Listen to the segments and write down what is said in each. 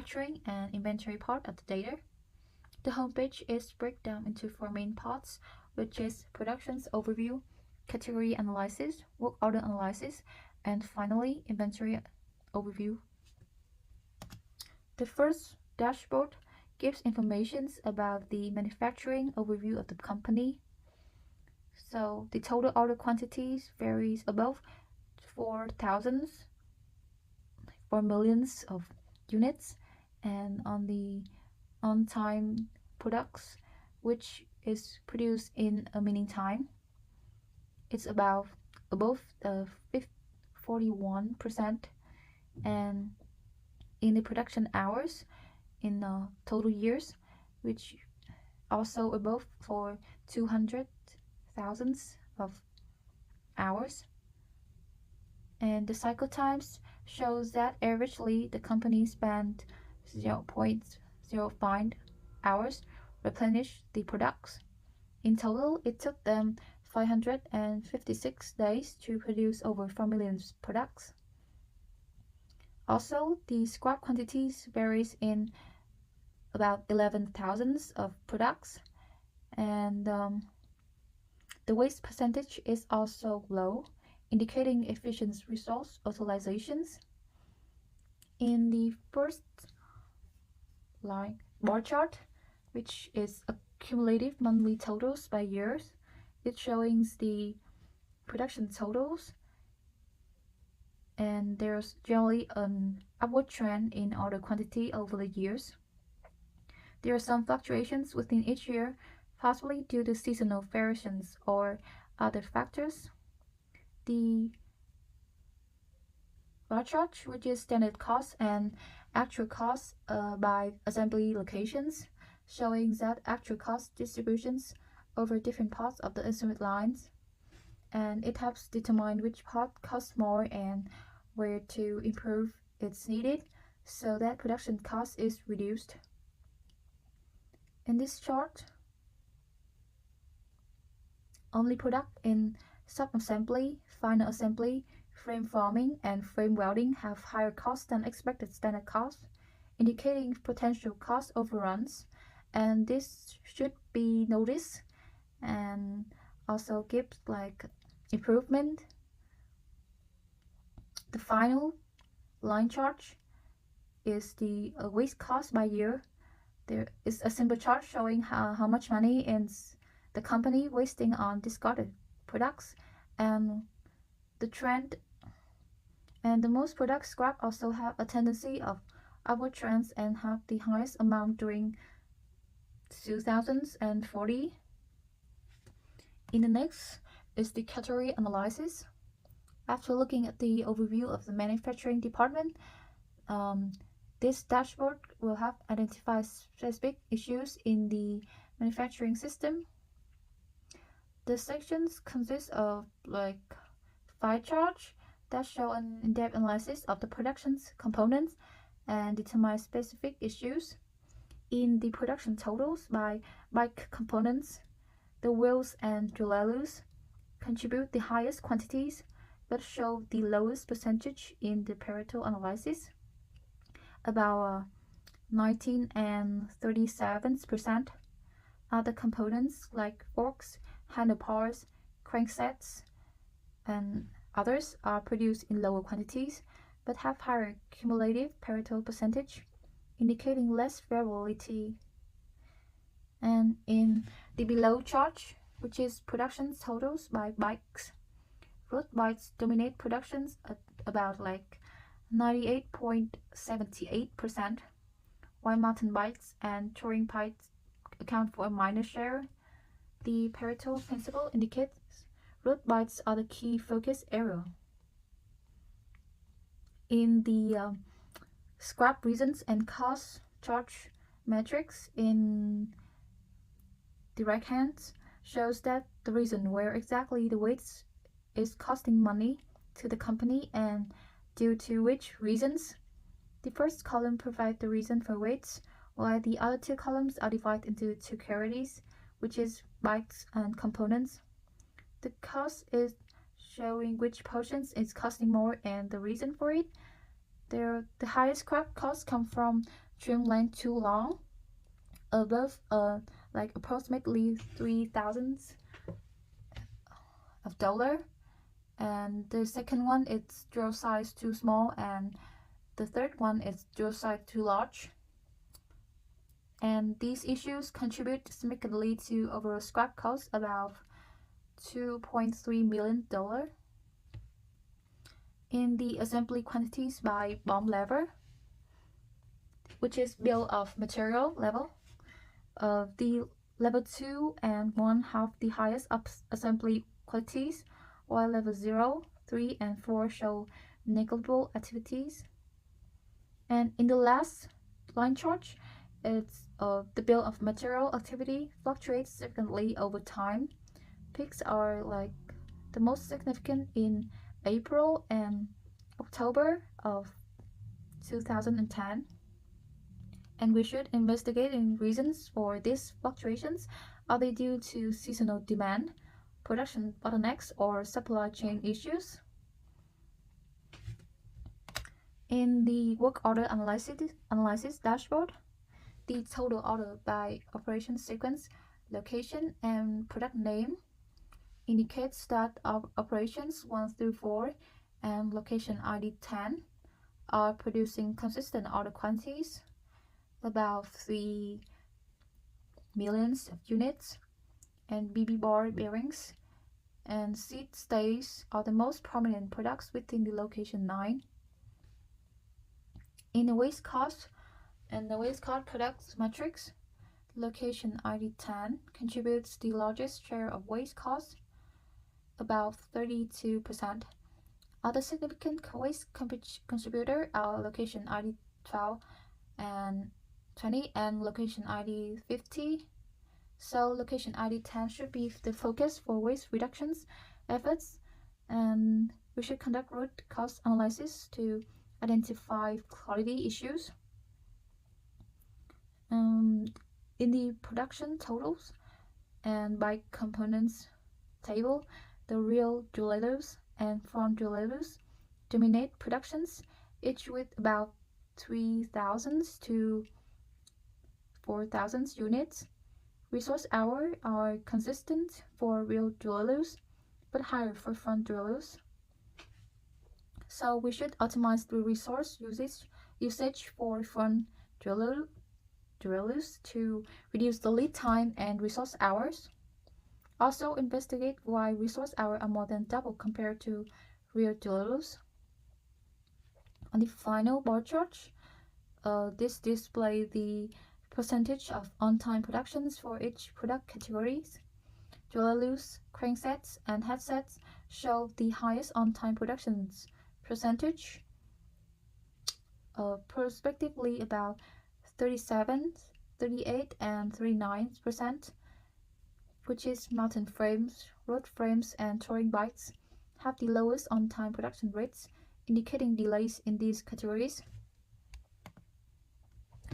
manufacturing and inventory part of the data. The homepage is breakdown into 4 main parts, which is productions overview, category analysis, work order analysis, and finally inventory overview. The first dashboard gives information about the manufacturing overview of the company. So the total order quantities varies above 4,000 for millions of units, and on the on-time products, which is produced in a meaning time, it's about above 41%, and in the production hours in total years, which also above for 200,000 of hours. And the cycle times shows that averagely the company spent 0.05 hours replenish the products. In total, it took them 556 days to produce over 4 million products. Also, the scrap quantities varies in about 11,000 of products, and the waste percentage is also low, indicating efficient resource utilizations. In the first line bar chart, which is accumulative monthly totals by years, it shows the production totals, and there's generally an upward trend in order quantity over the years. There are some fluctuations within each year, possibly due to seasonal variations or other factors. The bar chart, which is standard cost and actual cost by assembly locations, showing that actual cost distributions over different parts of the instrument lines, and it helps determine which part costs more and where to improve it's needed so that production cost is reduced. In this chart, only product in sub-assembly, final assembly, frame forming, and frame welding have higher costs than expected standard cost, indicating potential cost overruns, and this should be noticed and also gives like improvement. The final line chart is the waste cost by year. There is a simple chart showing how much money is the company wasting on discarded products and the trend. And the most products scrap also have a tendency of upward trends and have the highest amount during 2040. In the next is the category analysis. After looking at the overview of the manufacturing department, this dashboard will help identify specific issues in the manufacturing system. The sections consist of like 5 charts that show an in-depth analysis of the production's components and determine specific issues. In the production totals by bike components, the wheels and derailleurs contribute the highest quantities but show the lowest percentage in the Pareto analysis, about 19 and 37%. Other components like forks, handlebars, cranksets, and others are produced in lower quantities but have higher cumulative Pareto percentage, indicating less variability. And in the below chart, which is production totals by bikes, road bikes dominate productions at about like 98.78%, while mountain bikes and touring bikes account for a minor share. The Pareto principle indicates road bikes are the key focus area. In the scrap reasons and cost chart matrix in the right hand shows that the reason where exactly the weights is costing money to the company and due to which reasons. The first column provides the reason for weights, while the other 2 columns are divided into 2 categories, which is bikes and components. The cost is showing which portions is costing more and the reason for it. The highest scrap costs come from trim length too long, above like approximately $3,000, and the second one is drill size too small, and the third one is drill size too large. And these issues contribute significantly to overall scrap costs, about $2.3 million. In the assembly quantities by bomb level, which is bill of material level, the level 2 and 1 have the highest assembly quantities, while level 0, 3, and 4 show negligible activities. And in the last line chart, it's the bill of material activity fluctuates significantly over time. Peaks are like the most significant in April and October of 2010. And we should investigate in reasons for these fluctuations. Are they due to seasonal demand, production bottlenecks, or supply chain issues? In the work order analysis dashboard, the total order by operation sequence, location, and product name indicates that operations 1 through 4 and location ID 10 are producing consistent order quantities, about 3 million units, and BB bar bearings and seat stays are the most prominent products within the location 9. In the waste cost and the waste cost products matrix, location ID 10 contributes the largest share of waste costs, about 32%. Other significant waste contributor are location ID 12 and 20 and location ID 50. So location ID 10 should be the focus for waste reductions efforts, and we should conduct root cause analysis to identify quality issues. In the production totals and by components table, the rear drills and front drills dominate productions, each with about 3,000 to 4,000 units. Resource hours are consistent for rear drillers, but higher for front drillers. So we should optimize the resource usage for front drillers to reduce the lead time and resource hours. Also investigate why resource hours are more than double compared to rear drillers. On the final bar chart, this displays the percentage of on-time productions for each product categories. Drillers, cranksets, and headsets show the highest on-time productions percentage, prospectively about 37, 38, and 39%, which is mountain frames, road frames, and touring bikes have the lowest on-time production rates, indicating delays in these categories.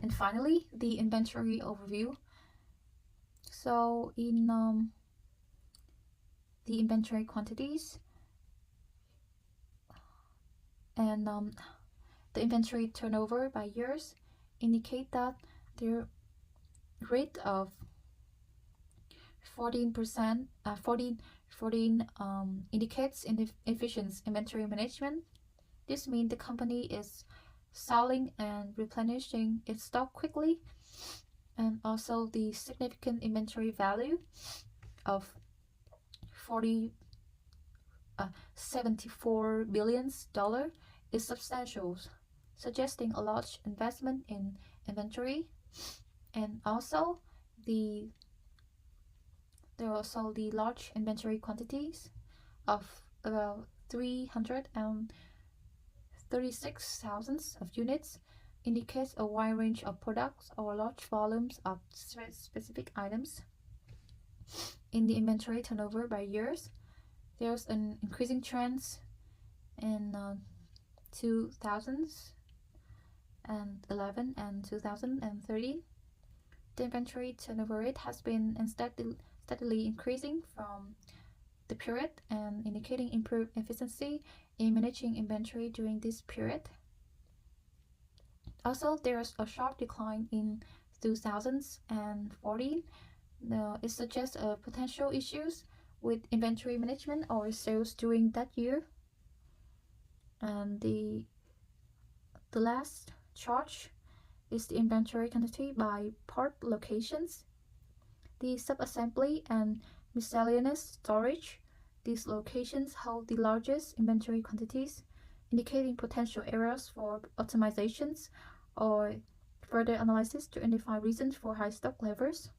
And finally, the inventory overview. So in the inventory quantities and the inventory turnover by years indicate that their rate of 14% indicates inefficient inventory management. This means the company is selling and replenishing its stock quickly, and also the significant inventory value of $74 billion is substantial, suggesting a large investment in inventory. And also there are also the large inventory quantities of about 336,000 of units indicates a wide range of products or large volumes of specific items. In the inventory turnover by years, there's an increasing trend in 2011 and 2013. The inventory turnover rate has been steadily increasing from the period and indicating improved efficiency in managing inventory during this period. Also, there's a sharp decline in 2014. It suggests potential issues with inventory management or sales during that year. And the last chart is the inventory quantity by part locations. The subassembly and miscellaneous storage. These locations hold the largest inventory quantities, indicating potential areas for optimizations or further analysis to identify reasons for high stock levels.